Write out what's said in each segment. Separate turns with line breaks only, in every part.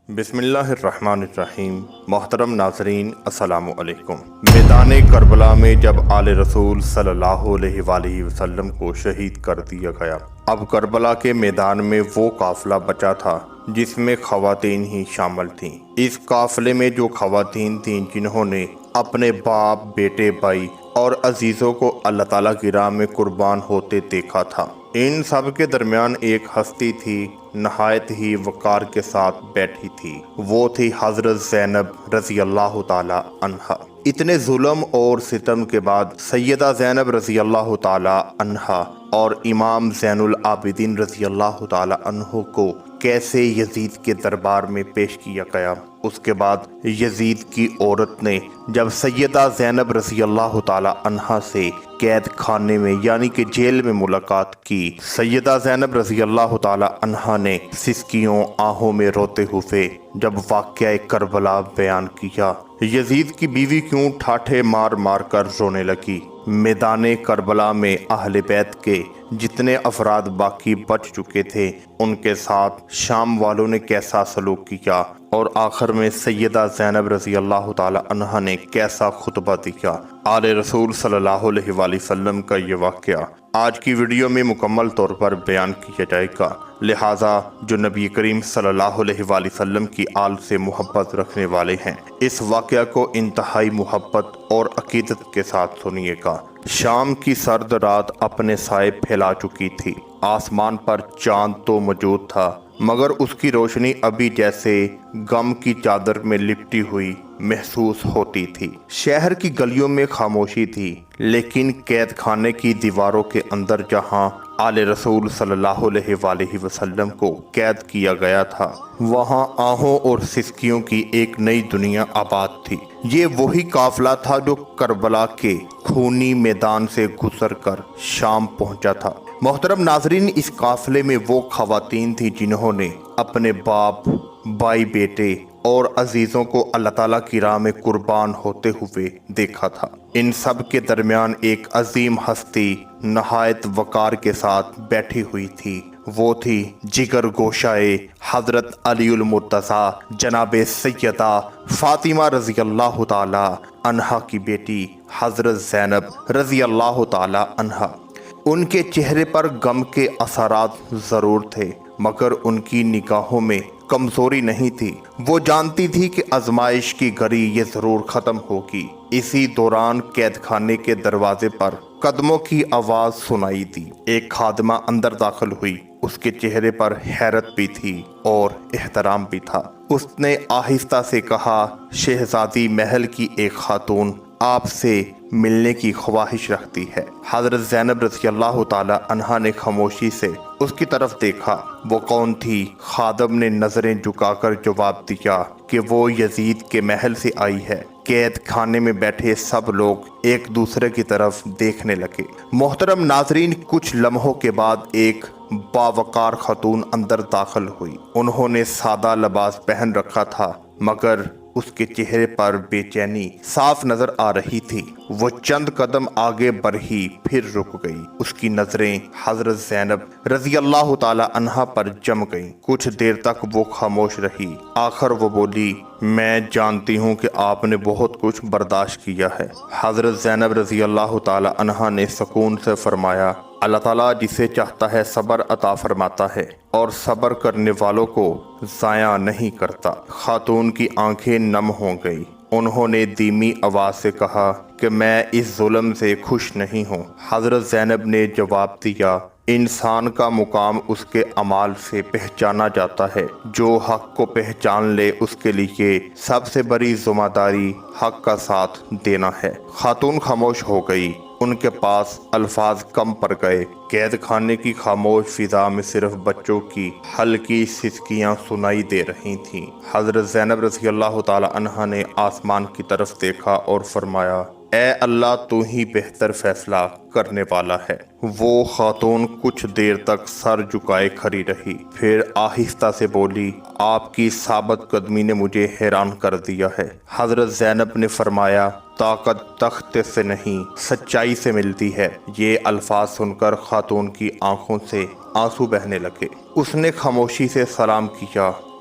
بسم اللہ الرحمن الرحیم۔ محترم ناظرین السلام علیکم۔ میدان کربلا میں جب آل رسول صلی اللہ علیہ وآلہ وسلم کو شہید کر دیا گیا، اب کربلا کے میدان میں وہ قافلہ بچا تھا جس میں خواتین ہی شامل تھیں۔ اس قافلے میں جو خواتین تھیں جنہوں نے اپنے باپ، بیٹے، بھائی اور عزیزوں کو اللہ تعالیٰ کی راہ میں قربان ہوتے دیکھا تھا، ان سب کے درمیان ایک ہستی تھی نہایت ہی وقار کے ساتھ بیٹھی تھی۔ وہ تھی حضرت زینب رضی اللہ تعالی عنہا۔ اتنے ظلم اور ستم کے بعد سیدہ زینب رضی اللہ تعالی عنہا اور امام زین العابدین رضی اللہ تعالی عنہ کو کیسے یزید کے دربار میں پیش کیا گیا؟ اس کے بعد یزید کی عورت نے جب سیدہ زینب رضی اللہ تعالی عنہا سے قید خانے میں یعنی کہ جیل میں ملاقات کی، سیدہ زینب رضی اللہ تعالی عنہا نے سسکیوں آہوں میں روتے ہوئے جب واقعہ کربلا بیان کیا، یزید کی بیوی کیوں ٹھاٹھے مار مار کر رونے لگی۔ میدان کربلا میں اہل بیت کے جتنے افراد باقی بچ چکے تھے ان کے ساتھ شام والوں نے کیسا سلوک کیا، اور آخر میں سیدہ زینب رضی اللہ تعالی عنہا نے کیسا خطبہ دیا، آل رسول صلی اللہ علیہ وآلہ وسلم کا یہ واقعہ آج کی ویڈیو میں مکمل طور پر بیان کیا جائے گا، لہٰذا جو نبی کریم صلی اللہ علیہ وآلہ وسلم کی آل سے محبت رکھنے والے ہیں اس واقعہ کو انتہائی محبت اور عقیدت کے ساتھ سنیے گا۔ شام کی سرد رات اپنے سائے پھیلا چکی تھی، آسمان پر چاند تو موجود تھا مگر اس کی روشنی ابھی جیسے غم کی چادر میں لپٹی ہوئی محسوس ہوتی تھی۔ شہر کی گلیوں میں خاموشی تھی، لیکن قید خانے کی دیواروں کے اندر جہاں آل رسول صلی اللہ علیہ وآلہ وسلم کو قید کیا گیا تھا وہاں آہوں اور سسکیوں کی ایک نئی دنیا آباد تھی۔ یہ وہی قافلہ تھا جو کربلا کے خونی میدان سے گزر کر شام پہنچا تھا۔ محترم ناظرین، اس قافلے میں وہ خواتین تھیں جنہوں نے اپنے باپ، بھائی، بیٹے اور عزیزوں کو اللہ تعالیٰ کی راہ میں قربان ہوتے ہوئے دیکھا تھا۔ ان سب کے درمیان ایک عظیم ہستی نہایت وقار کے ساتھ بیٹھی ہوئی تھی۔ وہ تھی جگر گوشائے حضرت علی المرتضیٰ جناب سیدہ فاطمہ رضی اللہ تعالی عنہا کی بیٹی حضرت زینب رضی اللہ تعالی عنہا۔ ان کے چہرے پر غم کے اثرات ضرور تھے مگر ان کی نگاہوں میں کمزوری نہیں تھی۔ وہ جانتی تھی کہ آزمائش کی گھڑی یہ ضرور ختم ہوگی۔ اسی دوران قید خانے کے دروازے پر قدموں کی آواز سنائی دی۔ ایک خادمہ اندر داخل ہوئی، اس کے چہرے پر حیرت بھی تھی اور احترام بھی تھا۔ اس نے آہستہ سے کہا، شہزادی محل کی ایک خاتون آپ سے ملنے کی خواہش رکھتی ہے۔ حضرت زینب رضی اللہ تعالی عنہا نے خاموشی سے اس کی طرف دیکھا۔ وہ کون تھی؟ خادم نے نظریں جھکا کر جواب دیا کہ وہ یزید کے محل سے آئی ہے۔ قید خانے میں بیٹھے سب لوگ ایک دوسرے کی طرف دیکھنے لگے۔ محترم ناظرین، کچھ لمحوں کے بعد ایک باوقار خاتون اندر داخل ہوئی۔ انہوں نے سادہ لباس پہن رکھا تھا مگر اس کے چہرے پر بے چینی صاف نظر آ رہی تھی۔ وہ چند قدم آگے بڑھی پھر رک گئی۔ اس کی نظریں حضرت زینب رضی اللہ تعالی عنہا پر جم گئیں۔ کچھ دیر تک وہ خاموش رہی، آخر وہ بولی، میں جانتی ہوں کہ آپ نے بہت کچھ برداشت کیا ہے۔ حضرت زینب رضی اللہ تعالی عنہا نے سکون سے فرمایا، اللہ تعالیٰ جسے چاہتا ہے صبر عطا فرماتا ہے اور صبر کرنے والوں کو ضائع نہیں کرتا۔ خاتون کی آنکھیں نم ہو گئی۔ انہوں نے دھیمی آواز سے کہا کہ میں اس ظلم سے خوش نہیں ہوں۔ حضرت زینب نے جواب دیا، انسان کا مقام اس کے اعمال سے پہچانا جاتا ہے۔ جو حق کو پہچان لے اس کے لیے سب سے بڑی ذمہ داری حق کا ساتھ دینا ہے۔ خاتون خاموش ہو گئی، ان کے پاس الفاظ کم پڑ گئے۔ قید خانے کی خاموش فضا میں صرف بچوں کی ہلکی سسکیاں سنائی دے رہی تھیں۔ حضرت زینب رضی اللہ تعالی عنہا نے آسمان کی طرف دیکھا اور فرمایا، اے اللہ، تو ہی بہتر فیصلہ کرنے والا ہے۔ وہ خاتون کچھ دیر تک سر جھکائے کھڑی رہی، پھر آہستہ سے بولی، آپ کی ثابت قدمی نے مجھے حیران کر دیا ہے۔ حضرت زینب نے فرمایا، طاقت تخت سے نہیں سچائی سے ملتی ہے۔ یہ الفاظ سن کر خاتون کی آنکھوں سے آنسو بہنے لگے۔ اس نے خاموشی سے سلام کیا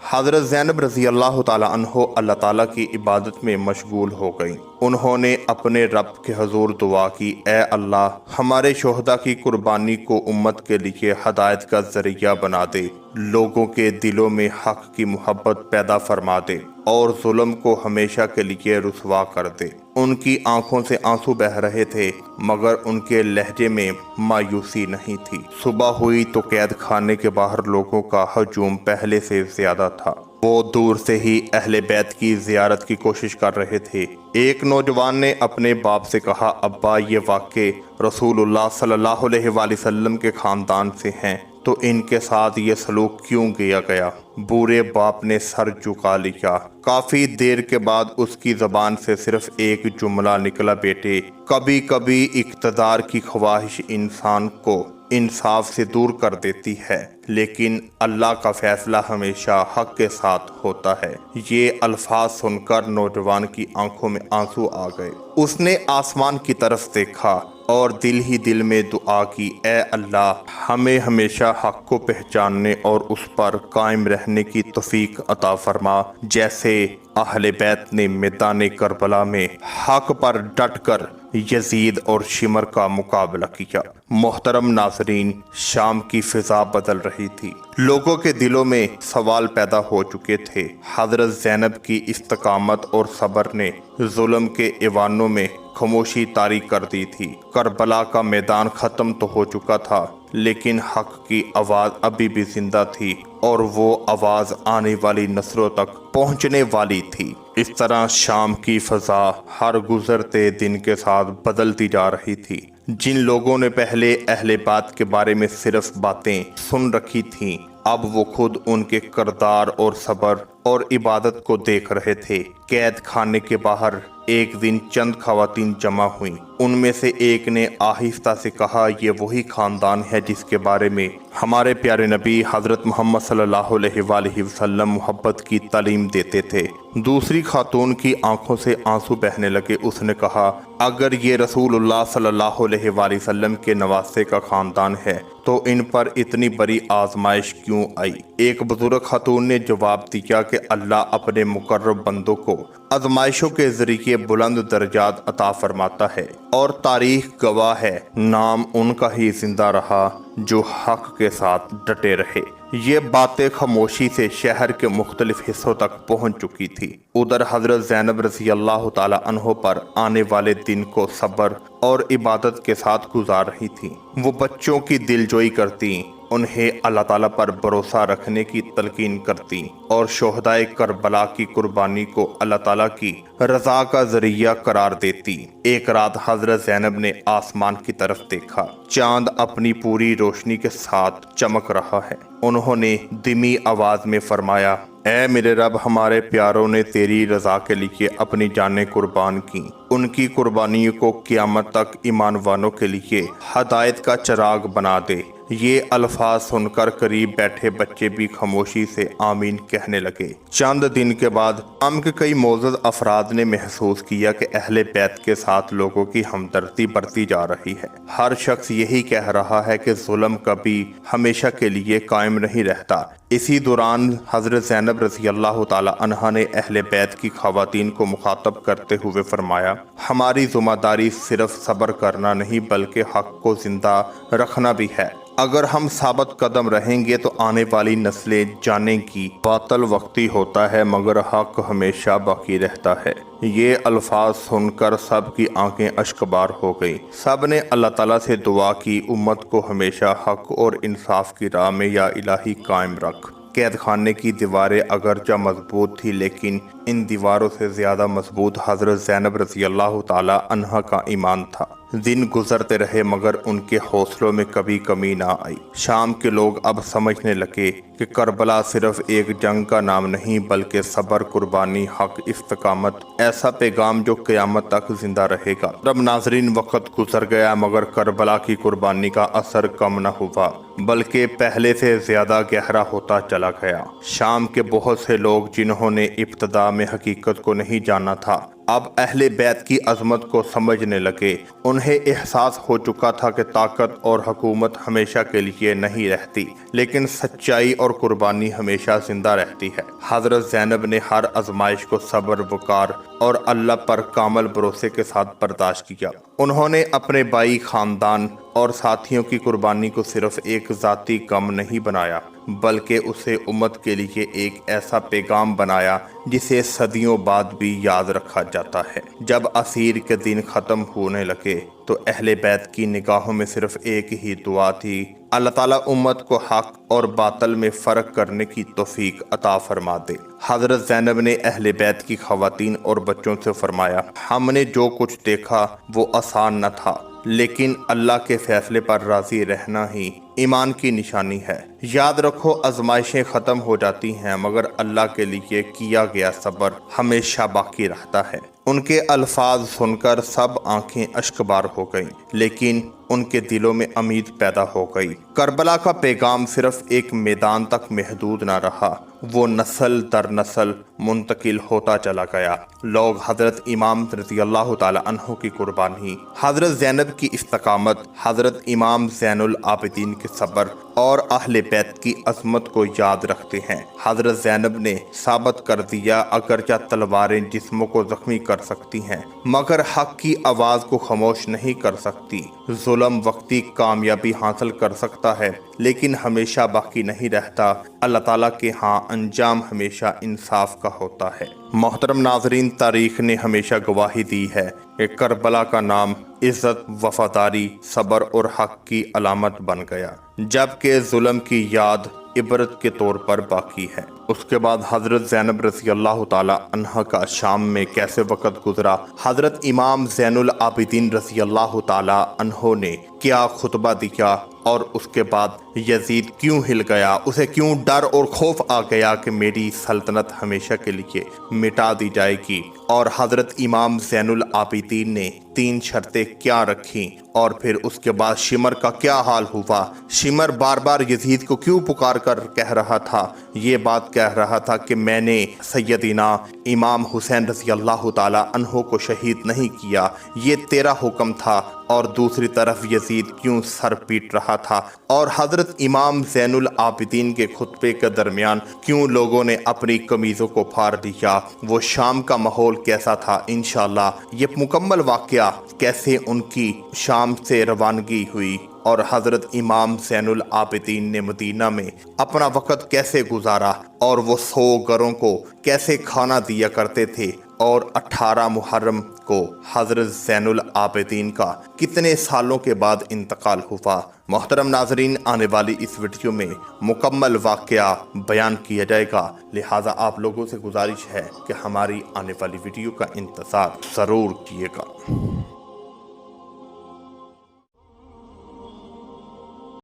حضرت زینب رضی اللہ تعالیٰ عنہ اللہ تعالیٰ کی عبادت میں مشغول ہو گئیں۔ انہوں نے اپنے رب کے حضور دعا کی، اے اللہ ہمارے شہداء کی قربانی کو امت کے لیے ہدایت کا ذریعہ بنا دے، لوگوں کے دلوں میں حق کی محبت پیدا فرما دے اور ظلم کو ہمیشہ کے لیے رسوا کر دے۔ ان کی آنکھوں سے آنسو بہہ رہے تھے مگر ان کے لہجے میں مایوسی نہیں تھی۔ صبح ہوئی تو قید خانے کے باہر لوگوں کا ہجوم پہلے سے زیادہ تھا۔ وہ دور سے ہی اہل بیت کی زیارت کی کوشش کر رہے تھے۔ ایک نوجوان نے اپنے باپ سے کہا، ابا یہ واقع رسول اللہ صلی اللہ علیہ وآلہ وسلم کے خاندان سے ہیں تو ان کے ساتھ یہ سلوک کیوں کیا گیا؟ بوڑھے باپ نے سر جھکا لیا۔ کافی دیر کے بعد اس کی زبان سے صرف ایک جملہ نکلا، بیٹے کبھی کبھی اقتدار کی خواہش انسان کو انصاف سے دور کر دیتی ہے، لیکن اللہ کا فیصلہ ہمیشہ حق کے ساتھ ہوتا ہے۔ یہ الفاظ سن کر نوجوان کی آنکھوں میں آنسو آ گئے۔ اس نے آسمان کی طرف دیکھا اور دل ہی دل میں دعا کی، اے اللہ ہمیں ہمیشہ حق کو پہچاننے اور اس پر قائم رہنے کی توفیق عطا فرما، جیسے اہل بیت نے میدان کربلا میں حق پر ڈٹ کر یزید اور شمر کا مقابلہ کیا۔ محترم ناظرین، شام کی فضا بدل رہی تھی۔ لوگوں کے دلوں میں سوال پیدا ہو چکے تھے۔ حضرت زینب کی استقامت اور صبر نے ظلم کے ایوانوں میں خاموشی طاری کر دی تھی۔ کربلا کا میدان ختم تو ہو چکا تھا لیکن حق کی آواز ابھی بھی زندہ تھی اور وہ آواز آنے والی نسلوں تک پہنچنے والی تھی۔ اس طرح شام کی فضا ہر گزرتے دن کے ساتھ بدلتی جا رہی تھی۔ جن لوگوں نے پہلے اہل بیت کے بارے میں صرف باتیں سن رکھی تھیں، اب وہ خود ان کے کردار اور صبر اور عبادت کو دیکھ رہے تھے۔ قید خانے کے باہر ایک دن چند خواتین جمع ہوئیں۔ ان میں سے ایک نے آہستہ سے کہا، یہ وہی خاندان ہے جس کے بارے میں ہمارے پیارے نبی حضرت محمد صلی اللہ علیہ وآلہ وسلم محبت کی تعلیم دیتے تھے۔ دوسری خاتون کی آنکھوں سے آنسو بہنے لگے۔ اس نے کہا، اگر یہ رسول اللہ صلی اللہ علیہ وآلہ وسلم کے نواسے کا خاندان ہے تو ان پر اتنی بڑی آزمائش کیوں آئی؟ ایک بزرگ خاتون نے جواب دیا کہ اللہ اپنے مقرب بندوں کو آزمائشوں کے ذریعے بلند درجات عطا فرماتا ہے، اور تاریخ گواہ ہے نام ان کا ہی زندہ رہا جو حق کے ساتھ ڈٹے رہے۔ یہ باتیں خاموشی سے شہر کے مختلف حصوں تک پہنچ چکی تھی۔ ادھر حضرت زینب رضی اللہ تعالی عنہ پر آنے والے دن کو صبر اور عبادت کے ساتھ گزار رہی تھی۔ وہ بچوں کی دلجوئی کرتی، انہیں اللہ تعالیٰ پر بھروسہ رکھنے کی تلقین کرتی اور شہدائے کربلا کی قربانی کو اللہ تعالیٰ کی رضا کا ذریعہ قرار دیتی۔ ایک رات حضرت زینب نے آسمان کی طرف دیکھا۔ چاند اپنی پوری روشنی کے ساتھ چمک رہا ہے۔ انہوں نے دھیمی آواز میں فرمایا، اے میرے رب، ہمارے پیاروں نے تیری رضا کے لیے اپنی جانیں قربان کی۔ ان کی قربانی کو قیامت تک ایمان والوں کے لیے ہدایت کا چراغ بنا دے۔ یہ الفاظ سن کر قریب بیٹھے بچے بھی خاموشی سے آمین کہنے لگے۔ چند دن کے بعد ہم کے کئی معزز افراد نے محسوس کیا کہ اہل بیت کے ساتھ لوگوں کی ہمدردی بڑھتی جا رہی ہے۔ ہر شخص یہی کہہ رہا ہے کہ ظلم کبھی ہمیشہ کے لیے قائم نہیں رہتا۔ اسی دوران حضرت زینب رضی اللہ تعالی عنہا نے اہل بیت کی خواتین کو مخاطب کرتے ہوئے فرمایا، ہماری ذمہ داری صرف صبر کرنا نہیں بلکہ حق کو زندہ رکھنا بھی ہے۔ اگر ہم ثابت قدم رہیں گے تو آنے والی نسلیں جانیں گی باطل وقتی ہوتا ہے مگر حق ہمیشہ باقی رہتا ہے۔ یہ الفاظ سن کر سب کی آنکھیں اشکبار ہو گئیں۔ سب نے اللہ تعالیٰ سے دعا کی، امت کو ہمیشہ حق اور انصاف کی راہ میں یا الہی قائم رکھ۔ قید خانے کی دیواریں اگرچہ مضبوط تھی لیکن ان دیواروں سے زیادہ مضبوط حضرت زینب رضی اللہ تعالی عنہا کا ایمان تھا۔ دن گزرتے رہے مگر ان کے حوصلوں میں کبھی کمی نہ آئی۔ شام کے لوگ اب سمجھنے لگے کہ کربلا صرف ایک جنگ کا نام نہیں بلکہ صبر، قربانی، حق، استقامت، ایسا پیغام جو قیامت تک زندہ رہے گا۔ رب ناظرین، وقت گزر گیا مگر کربلا کی قربانی کا اثر کم نہ ہوا بلکہ پہلے سے زیادہ گہرا ہوتا چلا گیا۔ شام کے بہت سے لوگ جنہوں نے ابتدا میں حقیقت کو نہیں جانا تھا اب اہل بیت کی عظمت کو سمجھنے لگے۔ انہیں احساس ہو چکا تھا کہ طاقت اور حکومت ہمیشہ کے لیے نہیں رہتی، لیکن سچائی اور قربانی ہمیشہ زندہ رہتی ہے۔ حضرت زینب نے ہر آزمائش کو صبر، وقار اور اللہ پر کامل بھروسے کے ساتھ برداشت کیا۔ انہوں نے اپنے بھائی، خاندان اور ساتھیوں کی قربانی کو صرف ایک ذاتی کام نہیں بنایا، بلکہ اسے امت کے لیے ایک ایسا پیغام بنایا جسے صدیوں بعد بھی یاد رکھا جاتا ہے۔ جب اسیر کے دن ختم ہونے لگے تو اہل بیت کی نگاہوں میں صرف ایک ہی دعا تھی: اللہ تعالیٰ امت کو حق اور باطل میں فرق کرنے کی توفیق عطا فرما دے۔ حضرت زینب نے اہل بیت کی خواتین اور بچوں سے فرمایا: ہم نے جو کچھ دیکھا وہ آسان نہ تھا، لیکن اللہ کے فیصلے پر راضی رہنا ہی ایمان کی نشانی ہے۔ یاد رکھو، آزمائشیں ختم ہو جاتی ہیں، مگر اللہ کے لیے کیا گیا صبر ہمیشہ باقی رہتا ہے۔ ان کے الفاظ سن کر سب آنکھیں اشک بار ہو گئیں، لیکن ان کے دلوں میں امید پیدا ہو گئی۔ کربلا کا پیغام صرف ایک میدان تک محدود نہ رہا، وہ نسل در نسل منتقل ہوتا چلا گیا۔ لوگ حضرت امام رضی اللہ تعالی عنہ کی قربانی، حضرت زینب کی استقامت، حضرت امام زین العابدین کے صبر اور اہل بیت کی عظمت کو یاد رکھتے ہیں۔ حضرت زینب نے ثابت کر دیا، اگرچہ تلواریں جسموں کو زخمی کر سکتی ہیں، مگر حق کی آواز کو خاموش نہیں کر سکتی۔ ظلم وقتی کامیابی حاصل کر سکتا ہے، لیکن ہمیشہ باقی نہیں رہتا۔ اللہ تعالیٰ کے ہاں انجام ہمیشہ انصاف کا ہوتا ہے۔ محترم ناظرین، تاریخ نے ہمیشہ گواہی دی ہے کہ کربلا کا نام عزت، وفاداری، صبر اور حق کی علامت بن گیا، جبکہ ظلم کی یاد عبرت کے طور پر باقی ہے۔ اس کے بعد حضرت زینب رضی اللہ تعالی عنہ کا شام میں کیسے وقت گزرا، حضرت امام زین العابدین رضی اللہ تعالی عنہ نے کیا خطبہ دیا، اور اس کے بعد یزید کیوں ہل گیا، اسے کیوں ڈر اور خوف آ گیا کہ میری سلطنت ہمیشہ کے لیے مٹا دی جائے گی، اور حضرت امام زین العابدین نے 3 شرطیں کیا رکھیں، اور پھر اس کے بعد شمر کا کیا حال ہوا۔ شمر بار بار یزید کو کیوں پکار کر کہہ رہا تھا، یہ بات کہہ رہا تھا کہ میں نے سیدنا امام حسین رضی اللہ تعالی عنہ کو شہید نہیں کیا، یہ تیرا حکم تھا۔ اور دوسری طرف یزید کیوں سر پیٹ رہا تھا، اور حضرت امام زین العابدین کے خطبے کے درمیان کیوں لوگوں نے اپنی قمیضوں کو پھاڑ دیا، وہ شام کا ماحول کیسا تھا۔ انشاءاللہ یہ مکمل واقعہ کیسے ان کی شام سے روانگی ہوئی، اور حضرت امام زین العابدین نے مدینہ میں اپنا وقت کیسے گزارا، اور وہ 100 گھروں کو کیسے کھانا دیا کرتے تھے، اور 18 محرم کو حضرت زین العابدین کا کتنے سالوں کے بعد انتقال ہوا۔ محترم ناظرین، آنے والی اس ویڈیو میں مکمل واقعہ بیان کیا جائے گا، لہٰذا آپ لوگوں سے گزارش ہے کہ ہماری آنے والی ویڈیو کا انتظار ضرور کیے گا۔